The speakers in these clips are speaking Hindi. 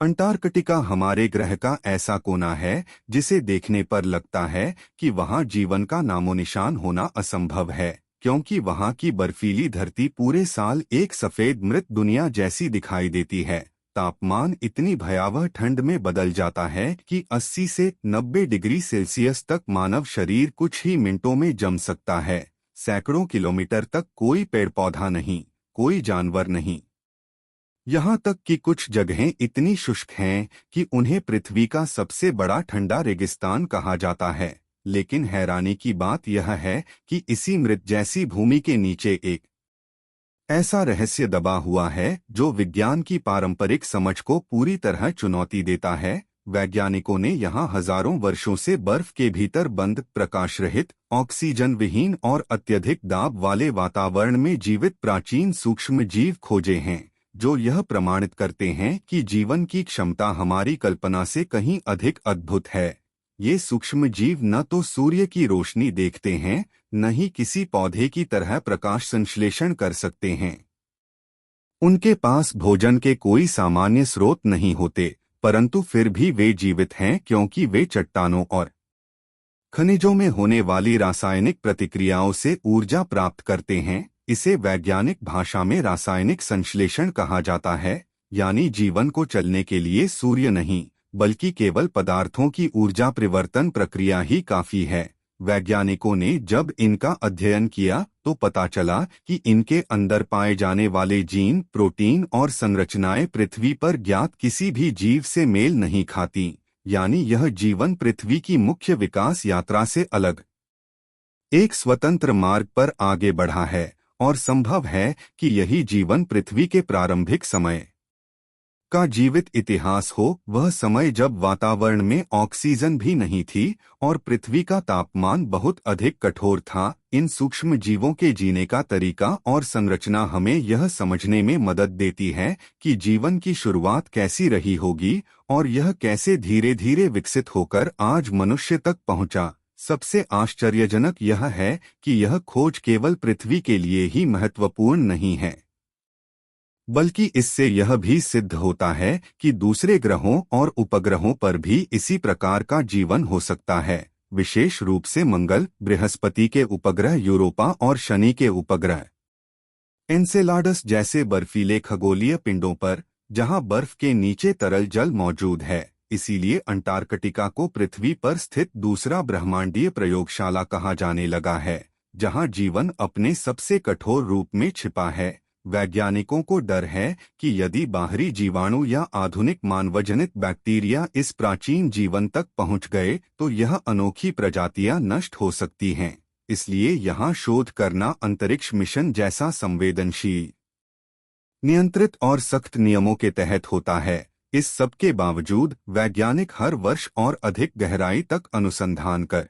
अंटार्कटिका हमारे ग्रह का ऐसा कोना है जिसे देखने पर लगता है कि वहां जीवन का नामोनिशान होना असंभव है, क्योंकि वहां की बर्फीली धरती पूरे साल एक सफेद मृत दुनिया जैसी दिखाई देती है। तापमान इतनी भयावह ठंड में बदल जाता है कि 80 से 90 डिग्री सेल्सियस तक मानव शरीर कुछ ही मिनटों में जम सकता है। सैकड़ों किलोमीटर तक कोई पेड़ पौधा नहीं, कोई जानवर नहीं। यहाँ तक कि कुछ जगहें इतनी शुष्क हैं कि उन्हें पृथ्वी का सबसे बड़ा ठंडा रेगिस्तान कहा जाता है। लेकिन हैरानी की बात यह है कि इसी मृत जैसी भूमि के नीचे एक ऐसा रहस्य दबा हुआ है जो विज्ञान की पारंपरिक समझ को पूरी तरह चुनौती देता है। वैज्ञानिकों ने यहाँ हजारों वर्षों से बर्फ के भीतर बंद, प्रकाश रहित, ऑक्सीजन विहीन और अत्यधिक दाब वाले वातावरण में जीवित प्राचीन सूक्ष्म जीव खोजे हैं, जो यह प्रमाणित करते हैं कि जीवन की क्षमता हमारी कल्पना से कहीं अधिक अद्भुत है। ये सूक्ष्म जीव न तो सूर्य की रोशनी देखते हैं, न ही किसी पौधे की तरह प्रकाश संश्लेषण कर सकते हैं। उनके पास भोजन के कोई सामान्य स्रोत नहीं होते, परंतु फिर भी वे जीवित हैं क्योंकि वे चट्टानों और खनिजों में होने वाली रासायनिक प्रतिक्रियाओं से ऊर्जा प्राप्त करते हैं। इसे वैज्ञानिक भाषा में रासायनिक संश्लेषण कहा जाता है, यानी जीवन को चलने के लिए सूर्य नहीं, बल्कि केवल पदार्थों की ऊर्जा परिवर्तन प्रक्रिया ही काफी है। वैज्ञानिकों ने जब इनका अध्ययन किया तो पता चला कि इनके अंदर पाए जाने वाले जीन, प्रोटीन और संरचनाएं पृथ्वी पर ज्ञात किसी भी जीव से मेल नहीं खाती, यानी यह जीवन पृथ्वी की मुख्य विकास यात्रा से अलग एक स्वतंत्र मार्ग पर आगे बढ़ा है। और संभव है कि यही जीवन पृथ्वी के प्रारंभिक समय का जीवित इतिहास हो, वह समय जब वातावरण में ऑक्सीजन भी नहीं थी और पृथ्वी का तापमान बहुत अधिक कठोर था। इन सूक्ष्म जीवों के जीने का तरीका और संरचना हमें यह समझने में मदद देती है कि जीवन की शुरुआत कैसी रही होगी और यह कैसे धीरे धीरे विकसित होकर आज मनुष्य तक पहुंचा। सबसे आश्चर्यजनक यह है कि यह खोज केवल पृथ्वी के लिए ही महत्वपूर्ण नहीं है, बल्कि इससे यह भी सिद्ध होता है कि दूसरे ग्रहों और उपग्रहों पर भी इसी प्रकार का जीवन हो सकता है, विशेष रूप से मंगल, बृहस्पति के उपग्रह, यूरोपा और शनि के उपग्रह एनसेलाडस जैसे बर्फीले खगोलीय पिंडों पर, जहां बर्फ के नीचे तरल जल मौजूद है। इसीलिए अंटार्कटिका को पृथ्वी पर स्थित दूसरा ब्रह्मांडीय प्रयोगशाला कहा जाने लगा है, जहां जीवन अपने सबसे कठोर रूप में छिपा है। वैज्ञानिकों को डर है कि यदि बाहरी जीवाणु या आधुनिक मानवजनित बैक्टीरिया इस प्राचीन जीवन तक पहुंच गए तो यह अनोखी प्रजातियां नष्ट हो सकती हैं। इसलिए यहां शोध करना अंतरिक्ष मिशन जैसा संवेदनशील, नियंत्रित और सख्त नियमों के तहत होता है। इस सब के बावजूद वैज्ञानिक हर वर्ष और अधिक गहराई तक अनुसंधान कर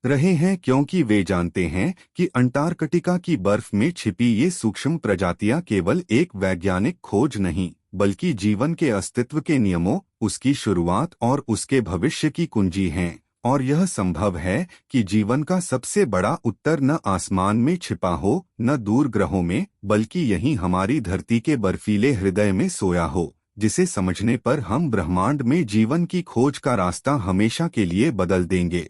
रहे हैं, क्योंकि वे जानते हैं कि अंटार्कटिका की बर्फ में छिपी ये सूक्ष्म प्रजातियां केवल एक वैज्ञानिक खोज नहीं, बल्कि जीवन के अस्तित्व के नियमों, उसकी शुरुआत और उसके भविष्य की कुंजी हैं। और यह संभव है कि जीवन का सबसे बड़ा उत्तर न आसमान में छिपा हो, न दूर ग्रहों में, बल्कि यहीं हमारी धरती के बर्फीले हृदय में सोया हो, जिसे समझने पर हम ब्रह्मांड में जीवन की खोज का रास्ता हमेशा के लिए बदल देंगे।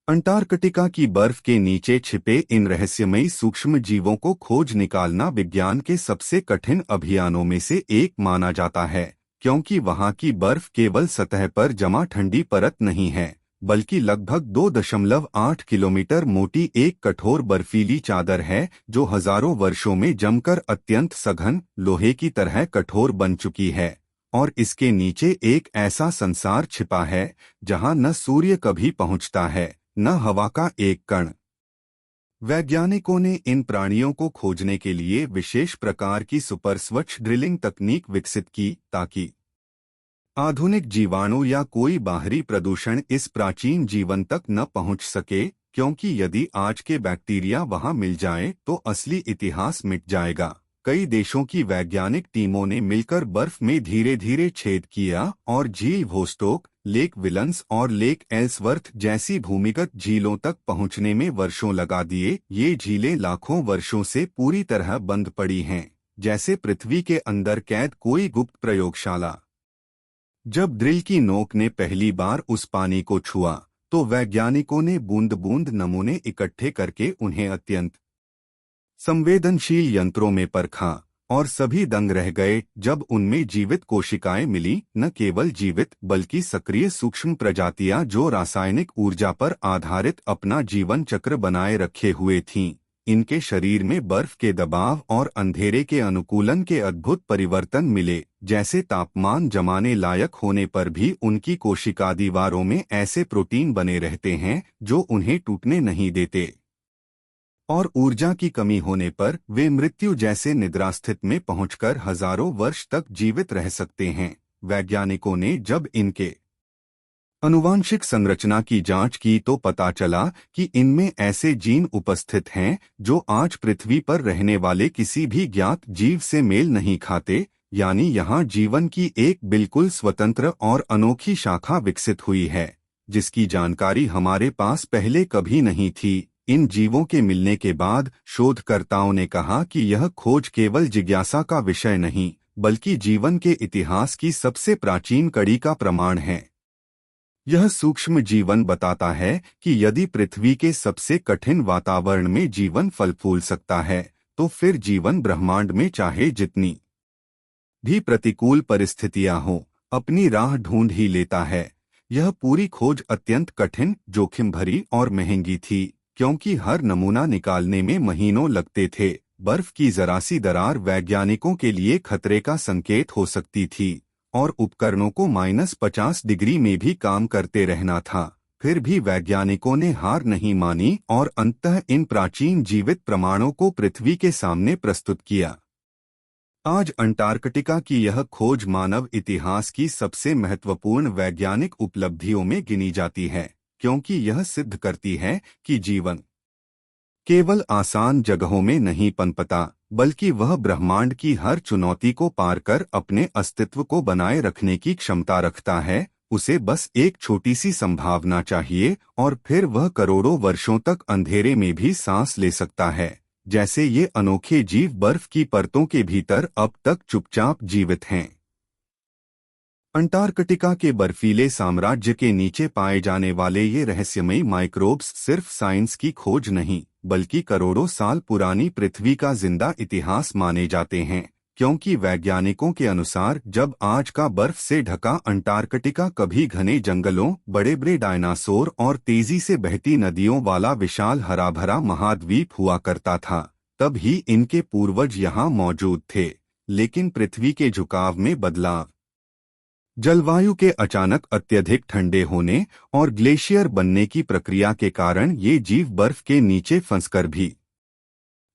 अंटार्कटिका की बर्फ के नीचे छिपे इन रहस्यमयी सूक्ष्म जीवों को खोज निकालना विज्ञान के सबसे कठिन अभियानों में से एक माना जाता है, क्योंकि वहां की बर्फ केवल सतह पर जमा ठंडी परत नहीं है, बल्कि लगभग 2.8 किलोमीटर मोटी एक कठोर बर्फीली चादर है, जो हजारों वर्षों में जमकर अत्यंत सघन लोहे की तरह कठोर बन चुकी है। और इसके नीचे एक ऐसा संसार छिपा है जहां न सूर्य कभी पहुंचता है, न हवा का एक कण। वैज्ञानिकों ने इन प्राणियों को खोजने के लिए विशेष प्रकार की सुपर स्वच्छ ड्रिलिंग तकनीक विकसित की, ताकि आधुनिक जीवाणु या कोई बाहरी प्रदूषण इस प्राचीन जीवन तक न पहुंच सके, क्योंकि यदि आज के बैक्टीरिया वहां मिल जाएं तो असली इतिहास मिट जाएगा। कई देशों की वैज्ञानिक टीमों ने मिलकर बर्फ में धीरे धीरे छेद किया और झील वोस्टोक, लेक विलंस और लेक एल्सवर्थ जैसी भूमिगत झीलों तक पहुंचने में वर्षों लगा दिए। ये झीलें लाखों वर्षों से पूरी तरह बंद पड़ी हैं, जैसे पृथ्वी के अंदर कैद कोई गुप्त प्रयोगशाला। जब ड्रिल की नोक ने पहली बार उस पानी को छुआ तो वैज्ञानिकों ने बूंद बूंद नमूने इकट्ठे करके उन्हें अत्यंत संवेदनशील यंत्रों में परखा और सभी दंग रह गए जब उनमें जीवित कोशिकाएं मिली, न केवल जीवित बल्कि सक्रिय सूक्ष्म प्रजातियां जो रासायनिक ऊर्जा पर आधारित अपना जीवन चक्र बनाए रखे हुए थीं। इनके शरीर में बर्फ के दबाव और अंधेरे के अनुकूलन के अद्भुत परिवर्तन मिले, जैसे तापमान जमाने लायक होने पर भी उनकी कोशिका दीवारों में ऐसे प्रोटीन बने रहते हैं जो उन्हें टूटने नहीं देते और ऊर्जा की कमी होने पर वे मृत्यु जैसे निद्रास्थित में पहुंचकर हजारों वर्ष तक जीवित रह सकते हैं। वैज्ञानिकों ने जब इनके आनुवांशिक संरचना की जांच की तो पता चला कि इनमें ऐसे जीन उपस्थित हैं जो आज पृथ्वी पर रहने वाले किसी भी ज्ञात जीव से मेल नहीं खाते, यानी यहाँ जीवन की एक बिल्कुल स्वतंत्र और अनोखी शाखा विकसित हुई है जिसकी जानकारी हमारे पास पहले कभी नहीं थी। इन जीवों के मिलने के बाद शोधकर्ताओं ने कहा कि यह खोज केवल जिज्ञासा का विषय नहीं बल्कि जीवन के इतिहास की सबसे प्राचीन कड़ी का प्रमाण है। यह सूक्ष्म जीवन बताता है कि यदि पृथ्वी के सबसे कठिन वातावरण में जीवन फल फूल सकता है तो फिर जीवन ब्रह्मांड में चाहे जितनी भी प्रतिकूल परिस्थितियां हों अपनी राह ढूंढ ही लेता है। यह पूरी खोज अत्यंत कठिन, जोखिम भरी और महंगी थी क्योंकि हर नमूना निकालने में महीनों लगते थे। बर्फ की जरा सी दरार वैज्ञानिकों के लिए खतरे का संकेत हो सकती थी और उपकरणों को -50 डिग्री में भी काम करते रहना था। फिर भी वैज्ञानिकों ने हार नहीं मानी और अंततः इन प्राचीन जीवित प्रमाणों को पृथ्वी के सामने प्रस्तुत किया। आज अंटार्कटिका की यह खोज मानव इतिहास की सबसे महत्वपूर्ण वैज्ञानिक उपलब्धियों में गिनी जाती है क्योंकि यह सिद्ध करती है कि जीवन केवल आसान जगहों में नहीं पनपता बल्कि वह ब्रह्मांड की हर चुनौती को पार कर अपने अस्तित्व को बनाए रखने की क्षमता रखता है। उसे बस एक छोटी सी संभावना चाहिए और फिर वह करोड़ों वर्षों तक अंधेरे में भी सांस ले सकता है, जैसे ये अनोखे जीव बर्फ की परतों के भीतर अब तक चुपचाप जीवित हैं। अंटार्कटिका के बर्फीले साम्राज्य के नीचे पाए जाने वाले ये रहस्यमयी माइक्रोब्स सिर्फ साइंस की खोज नहीं बल्कि करोड़ों साल पुरानी पृथ्वी का जिंदा इतिहास माने जाते हैं, क्योंकि वैज्ञानिकों के अनुसार जब आज का बर्फ से ढका अंटार्कटिका कभी घने जंगलों, बड़े बड़े डायनासोर और तेजी से बहती नदियों वाला विशाल हरा भरा महाद्वीप हुआ करता था, तब ही इनके पूर्वज यहाँ मौजूद थे। लेकिन पृथ्वी के झुकाव में बदलाव, जलवायु के अचानक अत्यधिक ठंडे होने और ग्लेशियर बनने की प्रक्रिया के कारण ये जीव बर्फ के नीचे फंसकर भी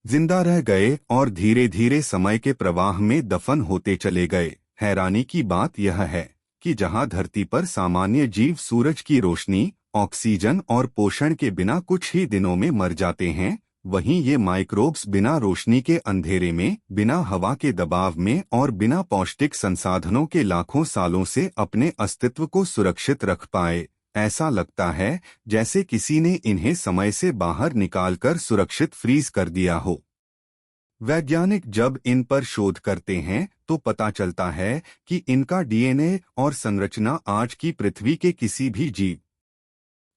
जिंदा रह गए और धीरे धीरे समय के प्रवाह में दफन होते चले गए। हैरानी की बात यह है कि जहां धरती पर सामान्य जीव सूरज की रोशनी, ऑक्सीजन और पोषण के बिना कुछ ही दिनों में मर जाते हैं, वहीं ये माइक्रोब्स बिना रोशनी के अंधेरे में, बिना हवा के दबाव में और बिना पौष्टिक संसाधनों के लाखों सालों से अपने अस्तित्व को सुरक्षित रख पाए। ऐसा लगता है जैसे किसी ने इन्हें समय से बाहर निकालकर सुरक्षित फ्रीज कर दिया हो। वैज्ञानिक जब इन पर शोध करते हैं तो पता चलता है कि इनका डीएनए और संरचना आज की पृथ्वी के किसी भी जीव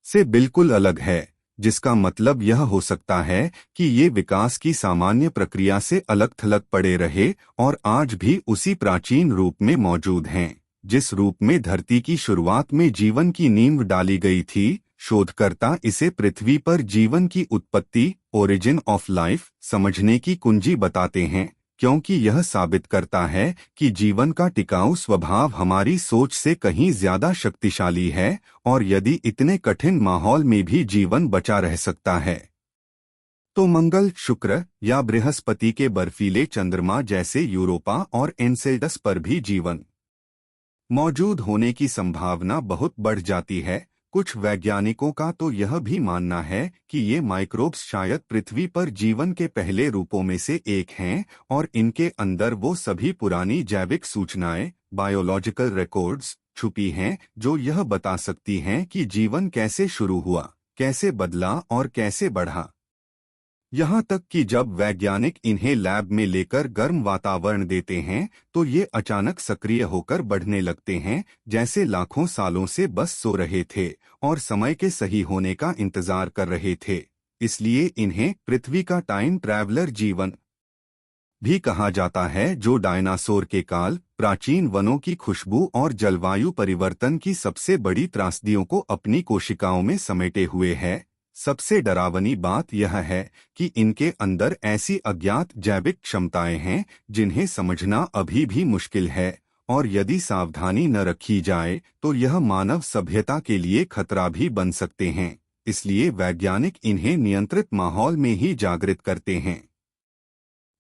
से बिल्कुल अलग है, जिसका मतलब यह हो सकता है कि ये विकास की सामान्य प्रक्रिया से अलग थलग पड़े रहे और आज भी उसी प्राचीन रूप में मौजूद हैं जिस रूप में धरती की शुरुआत में जीवन की नींव डाली गई थी। शोधकर्ता इसे पृथ्वी पर जीवन की उत्पत्ति, ओरिजिन ऑफ लाइफ, समझने की कुंजी बताते हैं, क्योंकि यह साबित करता है कि जीवन का टिकाऊ स्वभाव हमारी सोच से कहीं ज्यादा शक्तिशाली है और यदि इतने कठिन माहौल में भी जीवन बचा रह सकता है तो मंगल, शुक्र या बृहस्पति के बर्फीले चंद्रमा जैसे यूरोपा और एनसेल्डस पर भी जीवन मौजूद होने की संभावना बहुत बढ़ जाती है। कुछ वैज्ञानिकों का तो यह भी मानना है कि ये माइक्रोब्स शायद पृथ्वी पर जीवन के पहले रूपों में से एक हैं और इनके अंदर वो सभी पुरानी जैविक सूचनाएं, बायोलॉजिकल रिकॉर्ड्स छुपी हैं जो यह बता सकती हैं कि जीवन कैसे शुरू हुआ, कैसे बदला और कैसे बढ़ा। यहाँ तक कि जब वैज्ञानिक इन्हें लैब में लेकर गर्म वातावरण देते हैं तो ये अचानक सक्रिय होकर बढ़ने लगते हैं, जैसे लाखों सालों से बस सो रहे थे और समय के सही होने का इंतजार कर रहे थे। इसलिए इन्हें पृथ्वी का टाइम ट्रैवलर जीवन भी कहा जाता है, जो डायनासोर के काल, प्राचीन वनों की खुशबू और जलवायु परिवर्तन की सबसे बड़ी त्रासदियों को अपनी कोशिकाओं में समेटे हुए है। सबसे डरावनी बात यह है कि इनके अंदर ऐसी अज्ञात जैविक क्षमताएं हैं जिन्हें समझना अभी भी मुश्किल है, और यदि सावधानी न रखी जाए तो यह मानव सभ्यता के लिए खतरा भी बन सकते हैं। इसलिए वैज्ञानिक इन्हें नियंत्रित माहौल में ही जागृत करते हैं,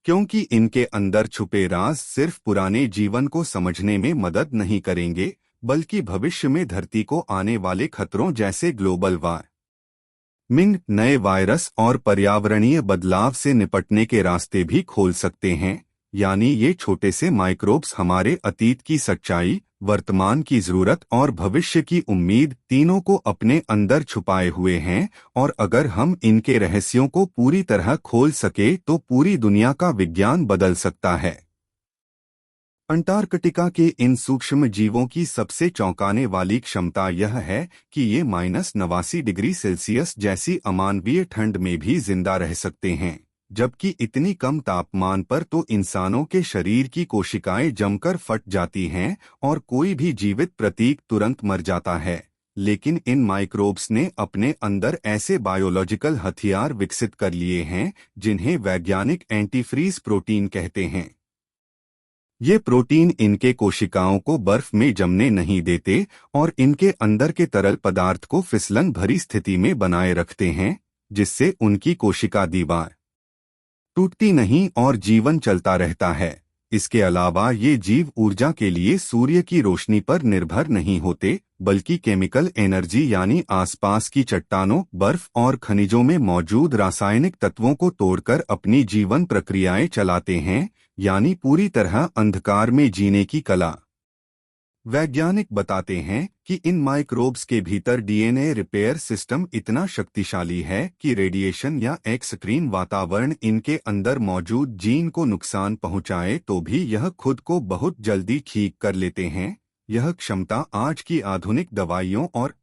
क्योंकि इनके अंदर छुपे राज सिर्फ पुराने जीवन को समझने में मदद नहीं करेंगे, बल्कि भविष्य में धरती को आने वाले खतरों जैसे ग्लोबल वार्मिंग, नए वायरस और पर्यावरणीय बदलाव से निपटने के रास्ते भी खोल सकते हैं। यानी ये छोटे से माइक्रोब्स हमारे अतीत की सच्चाई, वर्तमान की जरूरत और भविष्य की उम्मीद तीनों को अपने अंदर छुपाए हुए हैं, और अगर हम इनके रहस्यों को पूरी तरह खोल सके तो पूरी दुनिया का विज्ञान बदल सकता है। अंटार्कटिका के इन सूक्ष्म जीवों की सबसे चौंकाने वाली क्षमता यह है कि ये -89 डिग्री सेल्सियस जैसी अमानवीय ठंड में भी जिंदा रह सकते हैं, जबकि इतनी कम तापमान पर तो इंसानों के शरीर की कोशिकाएं जमकर फट जाती हैं और कोई भी जीवित प्रतीक तुरंत मर जाता है। लेकिन इन माइक्रोब्स ने अपने अंदर ऐसे बायोलॉजिकल हथियार विकसित कर लिए हैं जिन्हें वैज्ञानिक एंटीफ्रीज प्रोटीन कहते हैं। ये प्रोटीन इनके कोशिकाओं को बर्फ में जमने नहीं देते और इनके अंदर के तरल पदार्थ को फिसलन भरी स्थिति में बनाए रखते हैं, जिससे उनकी कोशिका दीवार टूटती नहीं और जीवन चलता रहता है। इसके अलावा ये जीव ऊर्जा के लिए सूर्य की रोशनी पर निर्भर नहीं होते, बल्कि केमिकल एनर्जी यानी आसपास की चट्टानों, बर्फ और खनिजों में मौजूद रासायनिक तत्वों को तोड़कर अपनी जीवन प्रक्रियाएं चलाते हैं, यानी पूरी तरह अंधकार में जीने की कला। वैज्ञानिक बताते हैं कि इन माइक्रोब्स के भीतर डीएनए रिपेयर सिस्टम इतना शक्तिशाली है कि रेडिएशन या एक्सट्रीम वातावरण इनके अंदर मौजूद जीन को नुकसान पहुंचाए तो भी यह खुद को बहुत जल्दी ठीक कर लेते हैं। यह क्षमता आज की आधुनिक दवाइयों और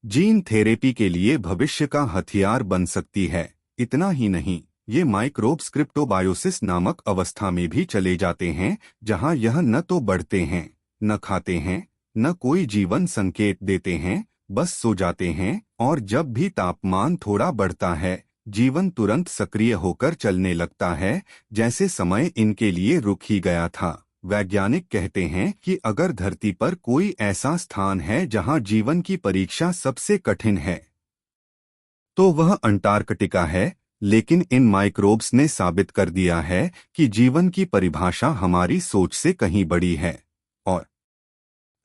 जीन थेरेपी के लिए भविष्य का हथियार बन सकती है। इतना ही नहीं, ये माइक्रोब्स क्रिप्टोबायोसिस नामक अवस्था में भी चले जाते हैं, जहां यह न तो बढ़ते हैं, न खाते हैं, न कोई जीवन संकेत देते हैं, बस सो जाते हैं, और जब भी तापमान थोड़ा बढ़ता है, जीवन तुरंत सक्रिय होकर चलने लगता है, जैसे समय इनके लिए रुक ही गया था। वैज्ञानिक कहते हैं कि अगर धरती पर कोई ऐसा स्थान है जहां जीवन की परीक्षा सबसे कठिन है, तो वह अंटार्कटिका है। लेकिन इन माइक्रोब्स ने साबित कर दिया है कि जीवन की परिभाषा हमारी सोच से कहीं बड़ी है, और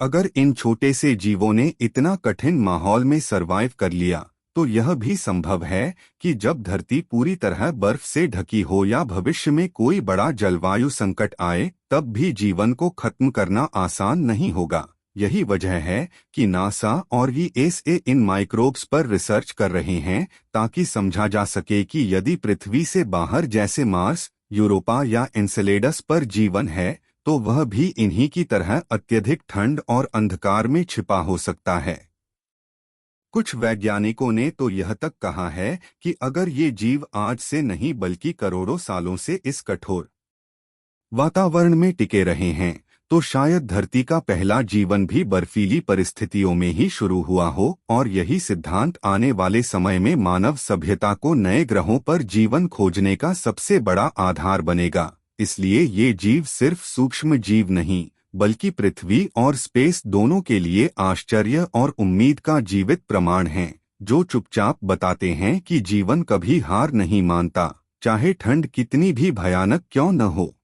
अगर इन छोटे से जीवों ने इतना कठिन माहौल में सरवाइव कर लिया, तो यह भी संभव है कि जब धरती पूरी तरह बर्फ से ढकी हो या भविष्य में कोई बड़ा जलवायु संकट आए, तब भी जीवन को खत्म करना आसान नहीं होगा। यही वजह है कि नासा और ईएसए इन माइक्रोब्स पर रिसर्च कर रहे हैं, ताकि समझा जा सके कि यदि पृथ्वी से बाहर जैसे मार्स, यूरोपा या एन्सेलेडस पर जीवन है, तो वह भी इन्हीं की तरह अत्यधिक ठंड और अंधकार में छिपा हो सकता है। कुछ वैज्ञानिकों ने तो यह तक कहा है कि अगर ये जीव आज से नहीं बल्कि करोड़ों सालों से इस कठोर वातावरण में टिके रहे हैं, तो शायद धरती का पहला जीवन भी बर्फीली परिस्थितियों में ही शुरू हुआ हो, और यही सिद्धांत आने वाले समय में मानव सभ्यता को नए ग्रहों पर जीवन खोजने का सबसे बड़ा आधार बनेगा। इसलिए ये जीव सिर्फ सूक्ष्म जीव नहीं, बल्कि पृथ्वी और स्पेस दोनों के लिए आश्चर्य और उम्मीद का जीवित प्रमाण हैं, जो चुपचाप बताते हैं कि जीवन कभी हार नहीं मानता, चाहे ठंड कितनी भी भयानक क्यों न हो।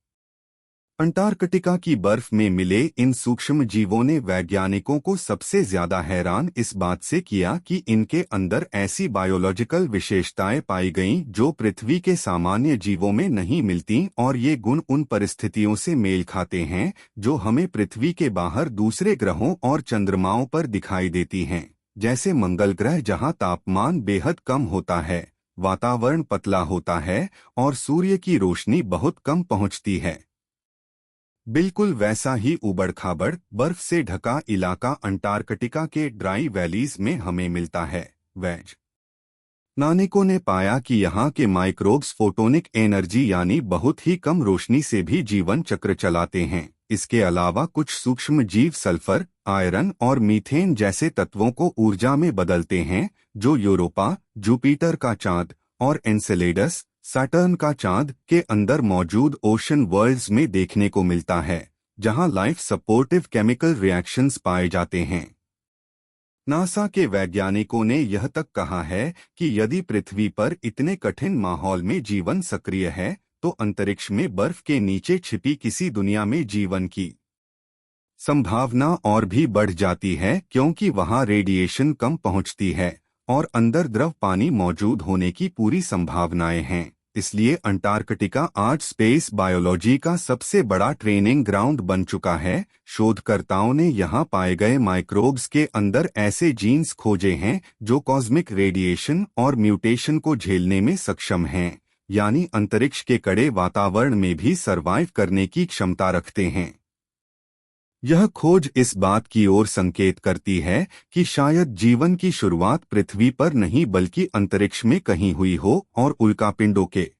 अंटार्कटिका की बर्फ में मिले इन सूक्ष्म जीवों ने वैज्ञानिकों को सबसे ज्यादा हैरान इस बात से किया कि इनके अंदर ऐसी बायोलॉजिकल विशेषताएं पाई गईं जो पृथ्वी के सामान्य जीवों में नहीं मिलती, और ये गुण उन परिस्थितियों से मेल खाते हैं जो हमें पृथ्वी के बाहर दूसरे ग्रहों और चंद्रमाओं पर दिखाई देती हैं, जैसे मंगल ग्रह जहां तापमान बेहद कम होता है, वातावरण पतला होता है और सूर्य की रोशनी बहुत कम पहुंचती है। बिल्कुल वैसा ही उबड़-खाबड़ बर्फ से ढका इलाका अंटार्कटिका के ड्राई वैलीज में हमें मिलता है। वैज्ञानिकों ने पाया कि यहाँ के माइक्रोब्स फोटोनिक एनर्जी यानी बहुत ही कम रोशनी से भी जीवन चक्र चलाते हैं। इसके अलावा कुछ सूक्ष्म जीव सल्फर, आयरन और मीथेन जैसे तत्वों को ऊर्जा में बदलते हैं, जो यूरोपा, जुपिटर का चांद और एन्सेलेडस, सैटर्न का चांद के अंदर मौजूद ओशन वर्ल्ड्स में देखने को मिलता है, जहां लाइफ सपोर्टिव केमिकल रिएक्शंस पाए जाते हैं। नासा के वैज्ञानिकों ने यह तक कहा है कि यदि पृथ्वी पर इतने कठिन माहौल में जीवन सक्रिय है, तो अंतरिक्ष में बर्फ के नीचे छिपी किसी दुनिया में जीवन की संभावना और भी बढ़ जाती है, क्योंकि वहां रेडिएशन कम पहुंचती है और अंदर द्रव पानी मौजूद होने की पूरी संभावनाएं हैं। इसलिए अंटार्कटिका आज स्पेस बायोलॉजी का सबसे बड़ा ट्रेनिंग ग्राउंड बन चुका है। शोधकर्ताओं ने यहां पाए गए माइक्रोब्स के अंदर ऐसे जीन्स खोजे हैं जो कॉस्मिक रेडिएशन और म्यूटेशन को झेलने में सक्षम हैं, यानी अंतरिक्ष के कड़े वातावरण में भी सरवाइव करने की क्षमता रखते हैं। यह खोज इस बात की ओर संकेत करती है कि शायद जीवन की शुरुआत पृथ्वी पर नहीं बल्कि अंतरिक्ष में कहीं हुई हो और उल्कापिंडों के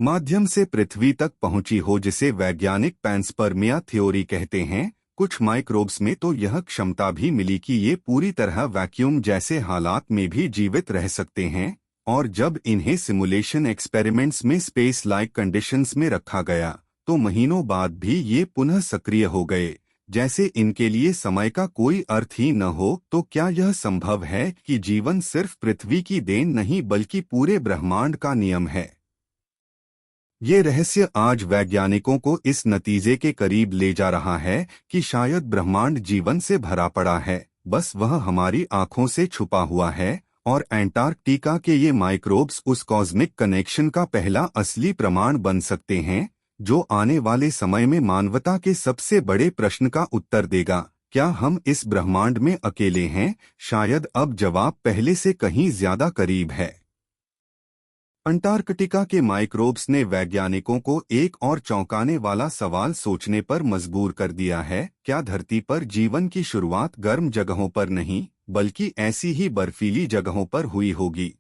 माध्यम से पृथ्वी तक पहुंची हो, जिसे वैज्ञानिक पैंसपर्मिया थ्योरी कहते हैं। कुछ माइक्रोब्स में तो यह क्षमता भी मिली कि ये पूरी तरह वैक्यूम जैसे हालात में भी जीवित रह सकते हैं, और जब इन्हें सिमुलेशन एक्सपेरिमेंट्स में स्पेस लाइक कंडीशंस में रखा गया तो महीनों बाद भी ये पुनः सक्रिय हो गए, जैसे इनके लिए समय का कोई अर्थ ही न हो। तो क्या यह संभव है कि जीवन सिर्फ पृथ्वी की देन नहीं बल्कि पूरे ब्रह्मांड का नियम है? ये रहस्य आज वैज्ञानिकों को इस नतीजे के करीब ले जा रहा है कि शायद ब्रह्मांड जीवन से भरा पड़ा है, बस वह हमारी आंखों से छुपा हुआ है, और अंटार्कटिका के ये माइक्रोब्स उस कॉस्मिक कनेक्शन का पहला असली प्रमाण बन सकते हैं, जो आने वाले समय में मानवता के सबसे बड़े प्रश्न का उत्तर देगा। क्या हम इस ब्रह्मांड में अकेले हैं? शायद अब जवाब पहले से कहीं ज्यादा करीब है। अंटार्कटिका के माइक्रोब्स ने वैज्ञानिकों को एक और चौंकाने वाला सवाल सोचने पर मजबूर कर दिया है। क्या धरती पर जीवन की शुरुआत गर्म जगहों पर नहीं बल्कि ऐसी ही बर्फीली जगहों पर हुई होगी?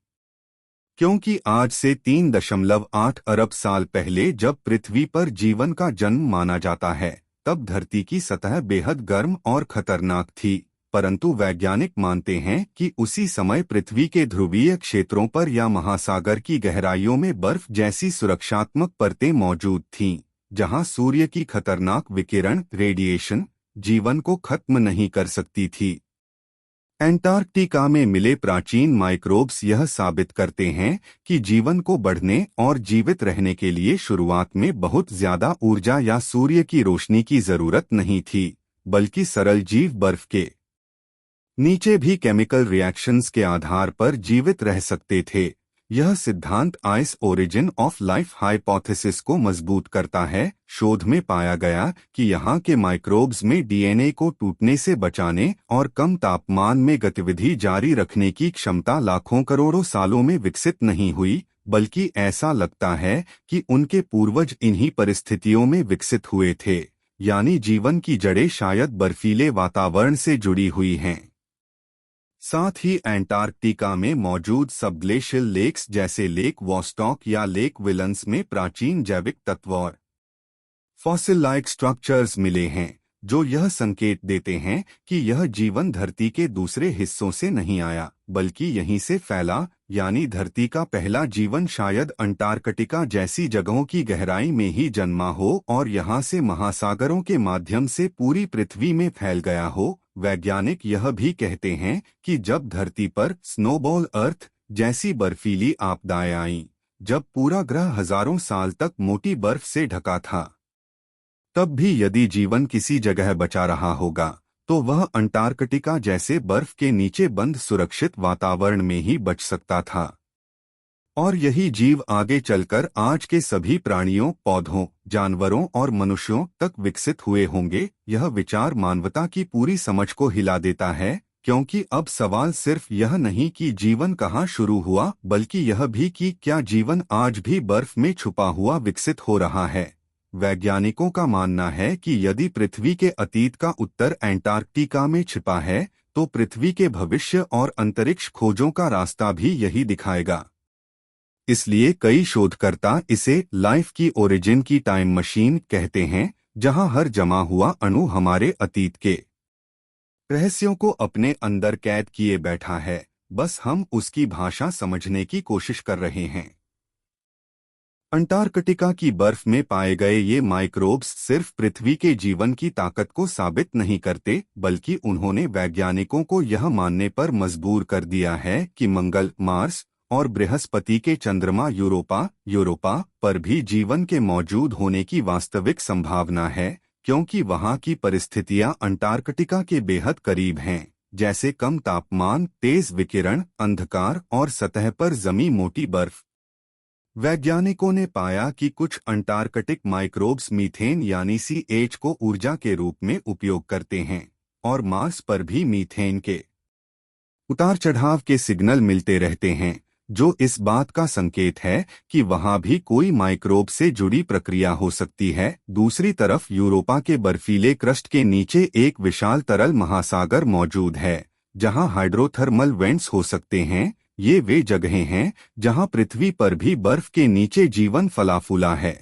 क्योंकि आज से 3.8 अरब साल पहले जब पृथ्वी पर जीवन का जन्म माना जाता है, तब धरती की सतह बेहद गर्म और खतरनाक थी, परंतु वैज्ञानिक मानते हैं कि उसी समय पृथ्वी के ध्रुवीय क्षेत्रों पर या महासागर की गहराइयों में बर्फ जैसी सुरक्षात्मक परतें मौजूद थीं, जहां सूर्य की खतरनाक विकिरण रेडिएशन जीवन को खत्म नहीं कर सकती थी। अंटार्कटिका में मिले प्राचीन माइक्रोब्स यह साबित करते हैं कि जीवन को बढ़ने और जीवित रहने के लिए शुरुआत में बहुत ज्यादा ऊर्जा या सूर्य की रोशनी की जरूरत नहीं थी, बल्कि सरल जीव बर्फ के नीचे भी केमिकल रिएक्शंस के आधार पर जीवित रह सकते थे। यह सिद्धांत ice origin of life hypothesis को मजबूत करता है। शोध में पाया गया कि यहाँ के माइक्रोब्स में डीएनए को टूटने से बचाने और कम तापमान में गतिविधि जारी रखने की क्षमता लाखों करोड़ों सालों में विकसित नहीं हुई, बल्कि ऐसा लगता है कि उनके पूर्वज इन्हीं परिस्थितियों में विकसित हुए थे, यानी जीवन की जड़ें शायद बर्फीले वातावरण से जुड़ी हुई हैं। साथ ही अंटार्कटिका में मौजूद सबग्लेशियल लेक्स जैसे लेक वॉस्टॉक या लेक विलंस में प्राचीन जैविक तत्व और फॉसिल लाइक स्ट्रक्चर्स मिले हैं, जो यह संकेत देते हैं कि यह जीवन धरती के दूसरे हिस्सों से नहीं आया बल्कि यहीं से फैला, यानी धरती का पहला जीवन शायद अंटार्कटिका जैसी जगहों की गहराई में ही जन्मा हो और यहां से महासागरों के माध्यम से पूरी पृथ्वी में फैल गया हो। वैज्ञानिक यह भी कहते हैं कि जब धरती पर स्नोबॉल अर्थ जैसी बर्फीली आपदाएं आईं, जब पूरा ग्रह हजारों साल तक मोटी बर्फ से ढका था, तब भी यदि जीवन किसी जगह बचा रहा होगा तो वह अंटार्कटिका जैसे बर्फ के नीचे बंद सुरक्षित वातावरण में ही बच सकता था। और यही जीव आगे चलकर आज के सभी प्राणियों, पौधों, जानवरों और मनुष्यों तक विकसित हुए होंगे। यह विचार मानवता की पूरी समझ को हिला देता है। क्योंकि अब सवाल सिर्फ यह नहीं कि जीवन कहाँ शुरू हुआ, बल्कि यह भी कि क्या जीवन आज भी बर्फ में छुपा हुआ विकसित हो रहा है। वैज्ञानिकों का मानना है कि यदि पृथ्वी के अतीत का उत्तर एंटार्क्टिका में छिपा है, तो पृथ्वी के भविष्य और अंतरिक्ष खोजों का रास्ता भी यही दिखाएगा। इसलिए कई शोधकर्ता इसे लाइफ की ओरिजिन की टाइम मशीन कहते हैं, जहां हर जमा हुआ अणु हमारे अतीत के रहस्यों को अपने अंदर कैद किए बैठा है, बस हम उसकी भाषा समझने की कोशिश कर रहे हैं। अंटार्कटिका की बर्फ में पाए गए ये माइक्रोब्स सिर्फ पृथ्वी के जीवन की ताकत को साबित नहीं करते, बल्कि उन्होंने वैज्ञानिकों को यह मानने पर मजबूर कर दिया है कि मंगल, मार्स और बृहस्पति के चंद्रमा यूरोपा पर भी जीवन के मौजूद होने की वास्तविक संभावना है, क्योंकि वहां की परिस्थितियां अंटार्कटिका के बेहद करीब हैं, जैसे कम तापमान, तेज विकिरण, अंधकार और सतह पर जमी मोटी बर्फ। वैज्ञानिकों ने पाया कि कुछ अंटार्कटिक माइक्रोब्स मीथेन यानी CH को ऊर्जा के रूप में उपयोग करते हैं, और मार्स पर भी मीथेन के उतार चढ़ाव के सिग्नल मिलते रहते हैं, जो इस बात का संकेत है कि वहां भी कोई माइक्रोब से जुड़ी प्रक्रिया हो सकती है। दूसरी तरफ यूरोपा के बर्फीले क्रस्ट के नीचे एक विशाल तरल महासागर मौजूद है, जहां हाइड्रोथर्मल वेंट्स हो सकते हैं। ये वे जगहें हैं जहां पृथ्वी पर भी बर्फ के नीचे जीवन फला फूला है।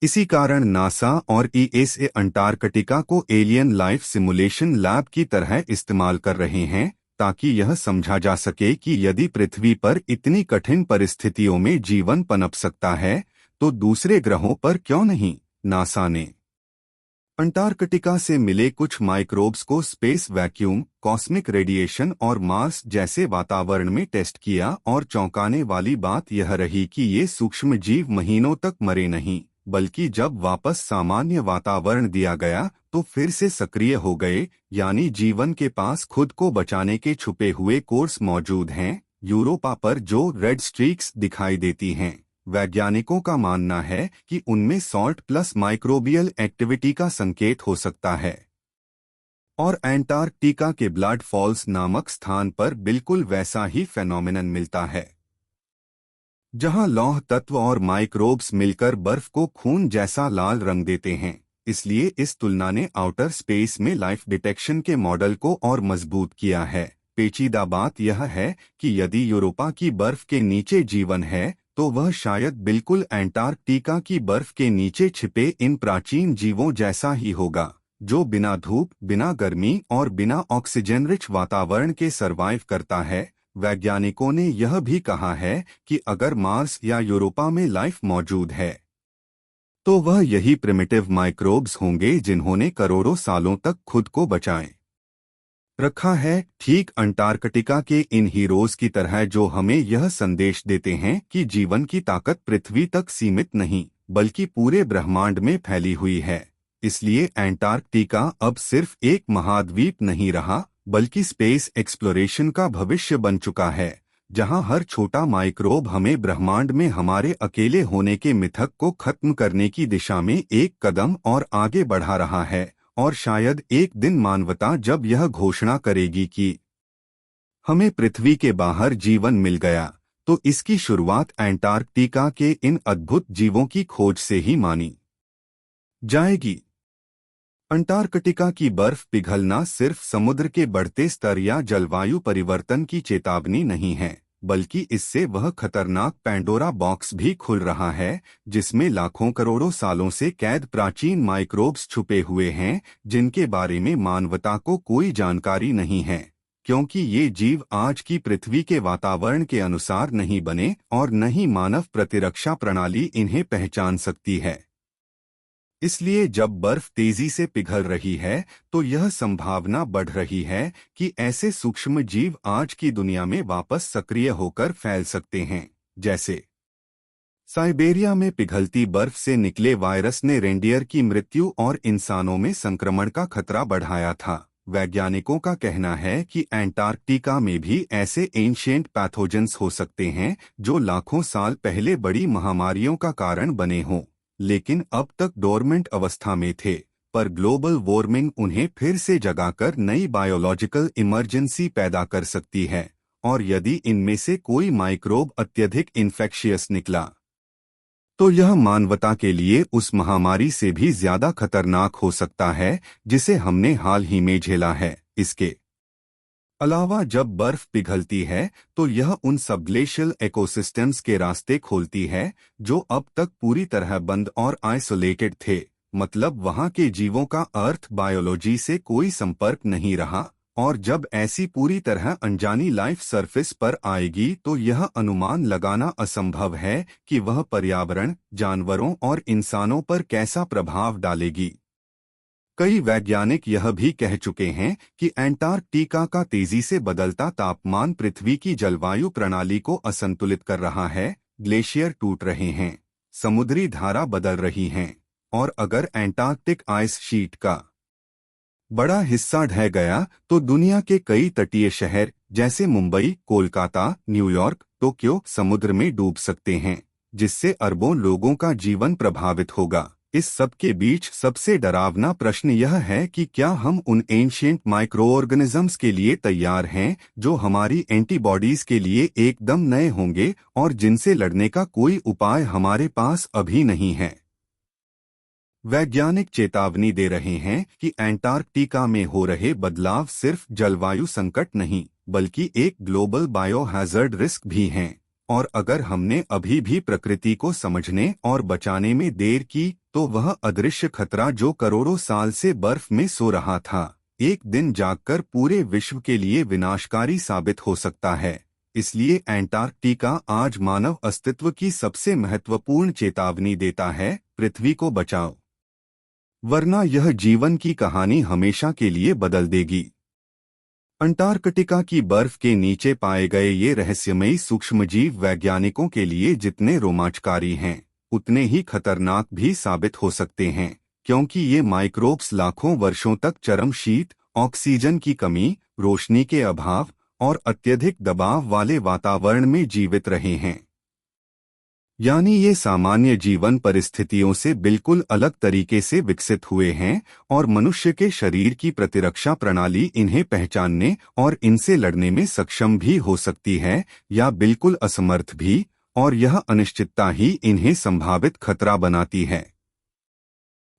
इसी कारण नासा और ESA अंटार्कटिका को एलियन लाइफ सिमुलेशन लैब की तरह इस्तेमाल कर रहे हैं, ताकि यह समझा जा सके कि यदि पृथ्वी पर इतनी कठिन परिस्थितियों में जीवन पनप सकता है, तो दूसरे ग्रहों पर क्यों नहीं। नासा ने अंटार्कटिका से मिले कुछ माइक्रोब्स को स्पेस वैक्यूम, कॉस्मिक रेडिएशन और मार्स जैसे वातावरण में टेस्ट किया, और चौंकाने वाली बात यह रही कि ये सूक्ष्म जीव महीनों तक मरे नहीं, बल्कि जब वापस सामान्य वातावरण दिया गया तो फिर से सक्रिय हो गए। यानी जीवन के पास खुद को बचाने के छुपे हुए कोर्स मौजूद हैं। यूरोपा पर जो रेड स्ट्रीक्स दिखाई देती हैं, वैज्ञानिकों का मानना है कि उनमें सॉल्ट प्लस माइक्रोबियल एक्टिविटी का संकेत हो सकता है। और एंटार्कटिका के ब्लड फॉल्स नामक स्थान पर बिल्कुल वैसा ही फेनोमेनन मिलता है, जहां लौह तत्व और माइक्रोब्स मिलकर बर्फ को खून जैसा लाल रंग देते हैं। इसलिए इस तुलना ने आउटर स्पेस में लाइफ डिटेक्शन के मॉडल को और मजबूत किया है। पेचीदा बात यह है कि यदि यूरोपा की बर्फ के नीचे जीवन है, तो वह शायद बिल्कुल एंटार्कटिका की बर्फ के नीचे छिपे इन प्राचीन जीवों जैसा ही होगा, जो बिना धूप, बिना गर्मी और बिना ऑक्सीजन रिच वातावरण के सरवाइव करता है। वैज्ञानिकों ने यह भी कहा है कि अगर मार्स या यूरोपा में लाइफ मौजूद है, तो वह यही प्रिमिटिव माइक्रोब्स होंगे जिन्होंने करोड़ों सालों तक खुद को बचाए रखा है, ठीक अंटार्कटिका के इन हीरोज की तरह, जो हमें यह संदेश देते हैं कि जीवन की ताकत पृथ्वी तक सीमित नहीं, बल्कि पूरे ब्रह्मांड में फैली हुई है। इसलिए एंटार्कटिका अब सिर्फ एक महाद्वीप नहीं रहा, बल्कि स्पेस एक्सप्लोरेशन का भविष्य बन चुका है, जहां हर छोटा माइक्रोब हमें ब्रह्मांड में हमारे अकेले होने के मिथक को खत्म करने की दिशा में एक कदम और आगे बढ़ा रहा है। और शायद एक दिन मानवता जब यह घोषणा करेगी कि हमें पृथ्वी के बाहर जीवन मिल गया, तो इसकी शुरुआत एंटार्कटिका के इन अद्भुत जीवों की खोज से ही मानी जाएगी। अंटार्कटिका की बर्फ पिघलना सिर्फ समुद्र के बढ़ते स्तर या जलवायु परिवर्तन की चेतावनी नहीं है, बल्कि इससे वह खतरनाक पैंडोरा बॉक्स भी खुल रहा है, जिसमें लाखों करोड़ों सालों से कैद प्राचीन माइक्रोब्स छुपे हुए हैं, जिनके बारे में मानवता को कोई जानकारी नहीं है, क्योंकि ये जीव आज की पृथ्वी के वातावरण के अनुसार नहीं बने और न ही मानव प्रतिरक्षा प्रणाली इन्हें पहचान सकती है। इसलिए जब बर्फ तेजी से पिघल रही है, तो यह संभावना बढ़ रही है कि ऐसे सूक्ष्म जीव आज की दुनिया में वापस सक्रिय होकर फैल सकते हैं। जैसे साइबेरिया में पिघलती बर्फ से निकले वायरस ने रेंडियर की मृत्यु और इंसानों में संक्रमण का खतरा बढ़ाया था। वैज्ञानिकों का कहना है कि एंटार्कटिका में भी ऐसे एंशिएंट पैथोजेंस हो सकते हैं जो लाखों साल पहले बड़ी महामारियों का कारण बने हों, लेकिन अब तक डोरमेंट अवस्था में थे। पर ग्लोबल वार्मिंग उन्हें फिर से जगाकर नई बायोलॉजिकल इमरजेंसी पैदा कर सकती है, और यदि इनमें से कोई माइक्रोब अत्यधिक इन्फेक्शियस निकला तो यह मानवता के लिए उस महामारी से भी ज्यादा खतरनाक हो सकता है जिसे हमने हाल ही में झेला है। इसके अलावा जब बर्फ पिघलती है तो यह उन सब ग्लेशियल इकोसिस्टम्स के रास्ते खोलती है जो अब तक पूरी तरह बंद और आइसोलेटेड थे, मतलब वहां के जीवों का अर्थ बायोलॉजी से कोई संपर्क नहीं रहा। और जब ऐसी पूरी तरह अनजानी लाइफ सरफेस पर आएगी तो यह अनुमान लगाना असंभव है कि वह पर्यावरण, जानवरों और इंसानों पर कैसा प्रभाव डालेगी। कई वैज्ञानिक यह भी कह चुके हैं कि अंटार्कटिका का तेजी से बदलता तापमान पृथ्वी की जलवायु प्रणाली को असंतुलित कर रहा है। ग्लेशियर टूट रहे हैं, समुद्री धारा बदल रही हैं, और अगर अंटार्कटिक आइस शीट का बड़ा हिस्सा ढह गया तो दुनिया के कई तटीय शहर जैसे मुंबई, कोलकाता, न्यूयॉर्क, टोक्यो समुद्र में डूब सकते हैं, जिससे अरबों लोगों का जीवन प्रभावित होगा। इस सब के बीच सबसे डरावना प्रश्न यह है कि क्या हम उन एंशिएंट माइक्रोऑर्गेनिजम्स के लिए तैयार हैं जो हमारी एंटीबॉडीज के लिए एकदम नए होंगे और जिनसे लड़ने का कोई उपाय हमारे पास अभी नहीं है। वैज्ञानिक चेतावनी दे रहे हैं कि अंटार्कटिका में हो रहे बदलाव सिर्फ जलवायु संकट नहीं बल्कि एक ग्लोबल बायोहैजर्ड रिस्क भी हैं, और अगर हमने अभी भी प्रकृति को समझने और बचाने में देर की तो वह अदृश्य खतरा जो करोड़ों साल से बर्फ में सो रहा था, एक दिन जागकर पूरे विश्व के लिए विनाशकारी साबित हो सकता है। इसलिए अंटार्कटिका आज मानव अस्तित्व की सबसे महत्वपूर्ण चेतावनी देता है, पृथ्वी को बचाओ, वरना यह जीवन की कहानी हमेशा के लिए बदल देगी। अंटार्कटिका की बर्फ के नीचे पाए गए ये रहस्यमयी सूक्ष्मजीव वैज्ञानिकों के लिए जितने रोमांचकारी हैं उतने ही खतरनाक भी साबित हो सकते हैं, क्योंकि ये माइक्रोब्स लाखों वर्षों तक चरम शीत, ऑक्सीजन की कमी, रोशनी के अभाव और अत्यधिक दबाव वाले वातावरण में जीवित रहे हैं। यानी ये सामान्य जीवन परिस्थितियों से बिल्कुल अलग तरीके से विकसित हुए हैं, और मनुष्य के शरीर की प्रतिरक्षा प्रणाली इन्हें पहचानने और इनसे लड़ने में सक्षम भी हो सकती है या बिल्कुल असमर्थ भी, और यह अनिश्चितता ही इन्हें संभावित खतरा बनाती है।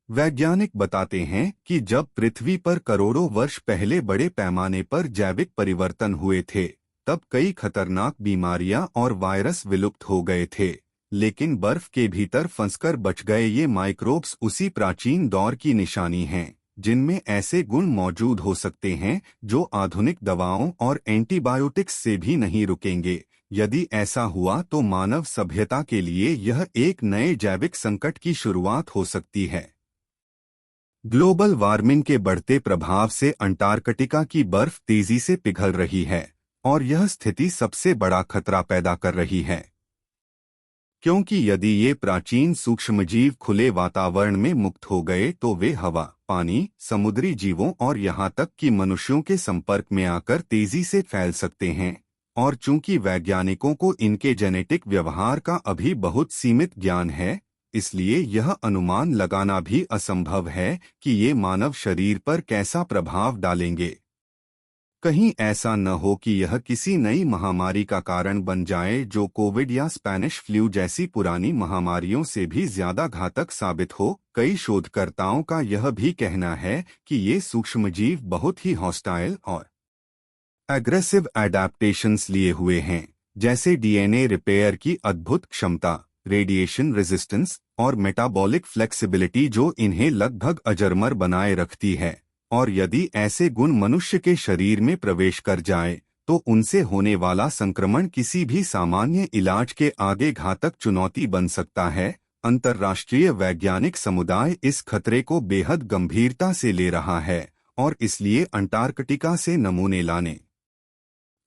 वैज्ञानिक बताते हैं कि जब पृथ्वी पर करोड़ों वर्ष पहले बड़े पैमाने पर जैविक परिवर्तन हुए थे तब कई खतरनाक बीमारियां और वायरस विलुप्त हो गए थे, लेकिन बर्फ के भीतर फंसकर बच गए ये माइक्रोब्स उसी प्राचीन दौर की निशानी हैं, जिनमें ऐसे गुण मौजूद हो सकते हैं जो आधुनिक दवाओं और एंटीबायोटिक्स से भी नहीं रुकेंगे। यदि ऐसा हुआ तो मानव सभ्यता के लिए यह एक नए जैविक संकट की शुरुआत हो सकती है। ग्लोबल वार्मिंग के बढ़ते प्रभाव से अंटार्कटिका की बर्फ तेजी से पिघल रही है, और यह स्थिति सबसे बड़ा खतरा पैदा कर रही है, क्योंकि यदि ये प्राचीन सूक्ष्मजीव खुले वातावरण में मुक्त हो गए तो वे हवा, पानी, समुद्री जीवों और यहाँ तक कि मनुष्यों के संपर्क में आकर तेजी से फैल सकते हैं। और चूंकि वैज्ञानिकों को इनके जेनेटिक व्यवहार का अभी बहुत सीमित ज्ञान है, इसलिए यह अनुमान लगाना भी असंभव है कि ये मानव शरीर पर कैसा प्रभाव डालेंगे। कहीं ऐसा न हो कि यह किसी नई महामारी का कारण बन जाए जो कोविड या स्पेनिश फ्लू जैसी पुरानी महामारियों से भी ज्यादा घातक साबित हो। कई शोधकर्ताओं का यह भी कहना है कि ये सूक्ष्मजीव बहुत ही हॉस्टाइल और एग्रेसिव एडेप्टेशंस लिए हुए हैं, जैसे डीएनए रिपेयर की अद्भुत क्षमता, रेडिएशन रेजिस्टेंस और मेटाबॉलिक फ्लेक्सिबिलिटी जो इन्हें लगभग अजरमर बनाए रखती है। और यदि ऐसे गुण मनुष्य के शरीर में प्रवेश कर जाए तो उनसे होने वाला संक्रमण किसी भी सामान्य इलाज के आगे घातक चुनौती बन सकता है। अंतर्राष्ट्रीय वैज्ञानिक समुदाय इस खतरे को बेहद गंभीरता से ले रहा है और इसलिए अंटार्कटिका से नमूने लाने,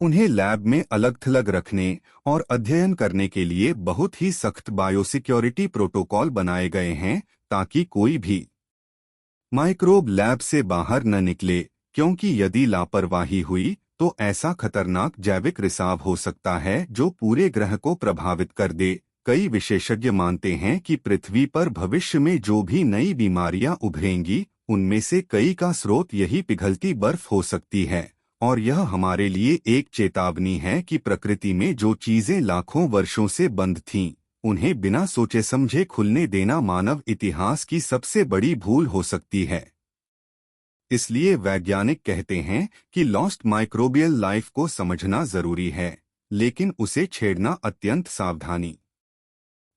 उन्हें लैब में अलग-थलग रखने और अध्ययन करने के लिए बहुत ही सख्त बायोसिक्योरिटी प्रोटोकॉल बनाए गए हैं ताकि कोई भी माइक्रोब लैब से बाहर न निकले, क्योंकि यदि लापरवाही हुई तो ऐसा खतरनाक जैविक रिसाव हो सकता है जो पूरे ग्रह को प्रभावित कर दे। कई विशेषज्ञ मानते हैं कि पृथ्वी पर भविष्य में जो भी नई बीमारियां उभरेंगी उनमें से कई का स्रोत यही पिघलती बर्फ हो सकती है। और यह हमारे लिए एक चेतावनी है कि प्रकृति में जो चीजें लाखों वर्षों से बंद थीं, उन्हें बिना सोचे समझे खुलने देना मानव इतिहास की सबसे बड़ी भूल हो सकती है। इसलिए वैज्ञानिक कहते हैं कि लॉस्ट माइक्रोबियल लाइफ को समझना जरूरी है, लेकिन उसे छेड़ना अत्यंत सावधानी,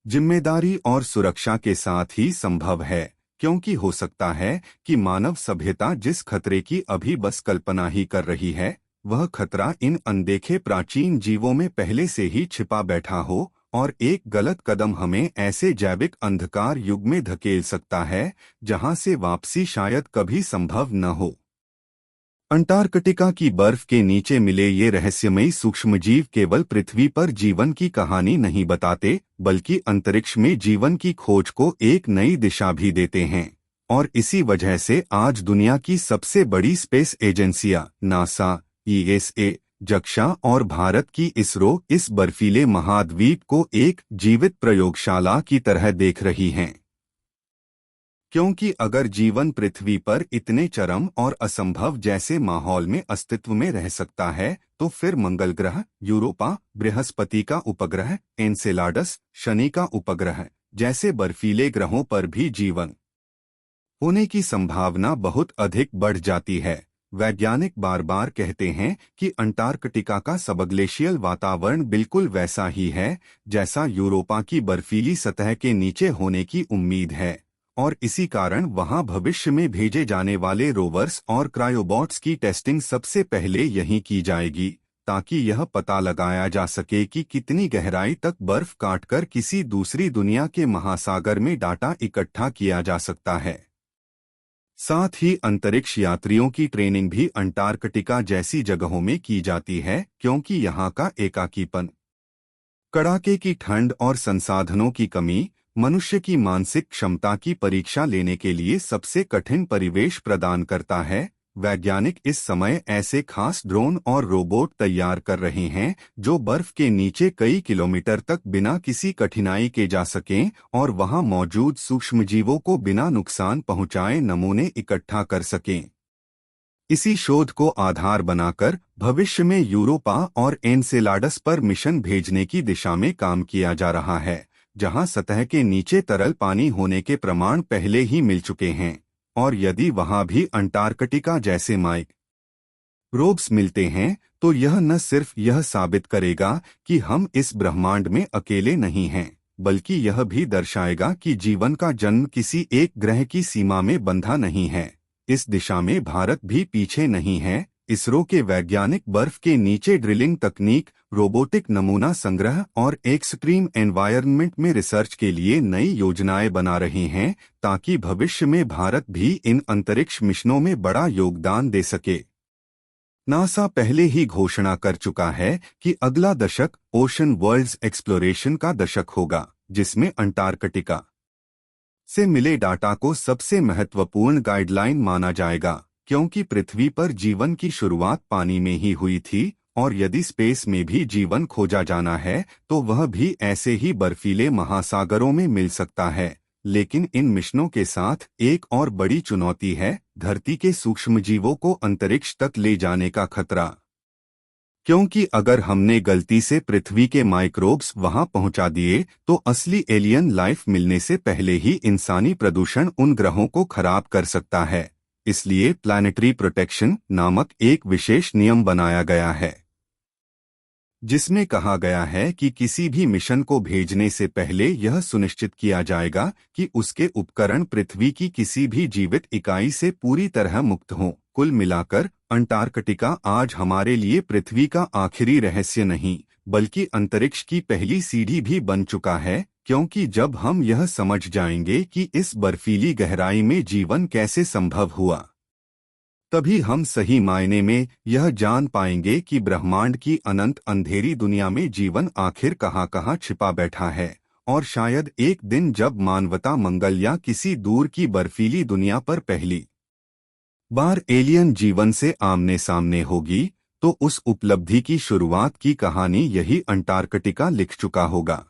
जिम्मेदारी और सुरक्षा के साथ ही संभव है, क्योंकि हो सकता है कि मानव सभ्यता जिस खतरे की अभी बस कल्पना ही कर रही है, वह खतरा इन अनदेखे प्राचीन जीवों में पहले से ही छिपा बैठा हो और एक गलत कदम हमें ऐसे जैविक अंधकार युग में धकेल सकता है जहां से वापसी शायद कभी संभव न हो। अंटार्कटिका की बर्फ के नीचे मिले ये रहस्यमयी सूक्ष्मजीव केवल पृथ्वी पर जीवन की कहानी नहीं बताते, बल्कि अंतरिक्ष में जीवन की खोज को एक नई दिशा भी देते हैं। और इसी वजह से आज दुनिया की सबसे बड़ी स्पेस एजेंसियां नासा, ईएसए, जक्षा और भारत की इसरो इस बर्फीले महाद्वीप को एक जीवित प्रयोगशाला की तरह देख रही हैं। क्योंकि अगर जीवन पृथ्वी पर इतने चरम और असंभव जैसे माहौल में अस्तित्व में रह सकता है, तो फिर मंगल ग्रह, यूरोपा, बृहस्पति का उपग्रह, एनसेलाडस, शनि का उपग्रह जैसे बर्फीले ग्रहों पर भी जीवन होने की संभावना बहुत अधिक बढ़ जाती है। वैज्ञानिक बार बार कहते हैं कि अंटार्कटिका का सबग्लेशियल वातावरण बिल्कुल वैसा ही है जैसा यूरोपा की बर्फीली सतह के नीचे होने की उम्मीद है, और इसी कारण वहां भविष्य में भेजे जाने वाले रोवर्स और क्रायोबॉट्स की टेस्टिंग सबसे पहले यहीं की जाएगी, ताकि यह पता लगाया जा सके कि कितनी गहराई तक बर्फ काटकर किसी दूसरी दुनिया के महासागर में डाटा इकट्ठा किया जा सकता है। साथ ही अंतरिक्ष यात्रियों की ट्रेनिंग भी अंटार्कटिका जैसी जगहों में की जाती है, क्योंकि यहाँ का एकाकीपन, कड़ाके की ठंड और संसाधनों की कमी मनुष्य की मानसिक क्षमता की परीक्षा लेने के लिए सबसे कठिन परिवेश प्रदान करता है। वैज्ञानिक इस समय ऐसे खास ड्रोन और रोबोट तैयार कर रहे हैं जो बर्फ के नीचे कई किलोमीटर तक बिना किसी कठिनाई के जा सकें और वहां मौजूद सूक्ष्मजीवों को बिना नुकसान पहुंचाए नमूने इकट्ठा कर सकें। इसी शोध को आधार बनाकर भविष्य में यूरोपा और एनसेलाडस पर मिशन भेजने की दिशा में काम किया जा रहा है, जहां सतह के नीचे तरल पानी होने के प्रमाण पहले ही मिल चुके हैं। और यदि वहां भी अंटार्कटिका जैसे माइक्रोब्स मिलते हैं, तो यह न सिर्फ यह साबित करेगा कि हम इस ब्रह्मांड में अकेले नहीं हैं, बल्कि यह भी दर्शाएगा कि जीवन का जन्म किसी एक ग्रह की सीमा में बंधा नहीं है। इस दिशा में भारत भी पीछे नहीं है। इसरो के वैज्ञानिक बर्फ के नीचे ड्रिलिंग तकनीक, रोबोटिक नमूना संग्रह और एक्सट्रीम एनवायरनमेंट में रिसर्च के लिए नई योजनाएं बना रहे हैं, ताकि भविष्य में भारत भी इन अंतरिक्ष मिशनों में बड़ा योगदान दे सके। नासा पहले ही घोषणा कर चुका है कि अगला दशक ओशन वर्ल्ड्स एक्सप्लोरेशन का दशक होगा, जिसमें अंटार्कटिका से मिले डाटा को सबसे महत्वपूर्ण गाइडलाइन माना जाएगा, क्योंकि पृथ्वी पर जीवन की शुरुआत पानी में ही हुई थी, और यदि स्पेस में भी जीवन खोजा जाना है तो वह भी ऐसे ही बर्फीले महासागरों में मिल सकता है। लेकिन इन मिशनों के साथ एक और बड़ी चुनौती है, धरती के सूक्ष्मजीवों को अंतरिक्ष तक ले जाने का खतरा। क्योंकि अगर हमने गलती से पृथ्वी के माइक्रोब्स वहां पहुंचा दिए, तो असली एलियन लाइफ मिलने से पहले ही इंसानी प्रदूषण उन ग्रहों को खराब कर सकता है। इसलिए प्लैनेटरी प्रोटेक्शन नामक एक विशेष नियम बनाया गया है, जिसमें कहा गया है कि किसी भी मिशन को भेजने से पहले यह सुनिश्चित किया जाएगा कि उसके उपकरण पृथ्वी की किसी भी जीवित इकाई से पूरी तरह मुक्त हों। कुल मिलाकर अंटार्कटिका आज हमारे लिए पृथ्वी का आखिरी रहस्य नहीं, बल्कि अंतरिक्ष की पहली सीढ़ी भी बन चुका है, क्योंकि जब हम यह समझ जाएंगे कि इस बर्फीली गहराई में जीवन कैसे संभव हुआ, तभी हम सही मायने में यह जान पाएंगे कि ब्रह्मांड की अनंत अंधेरी दुनिया में जीवन आखिर कहाँ छिपा बैठा है। और शायद एक दिन जब मानवता मंगल या किसी दूर की बर्फीली दुनिया पर पहली बार एलियन जीवन से आमने सामने होगी, तो उस उपलब्धि की शुरुआत की कहानी यही अंटार्कटिका लिख चुका होगा।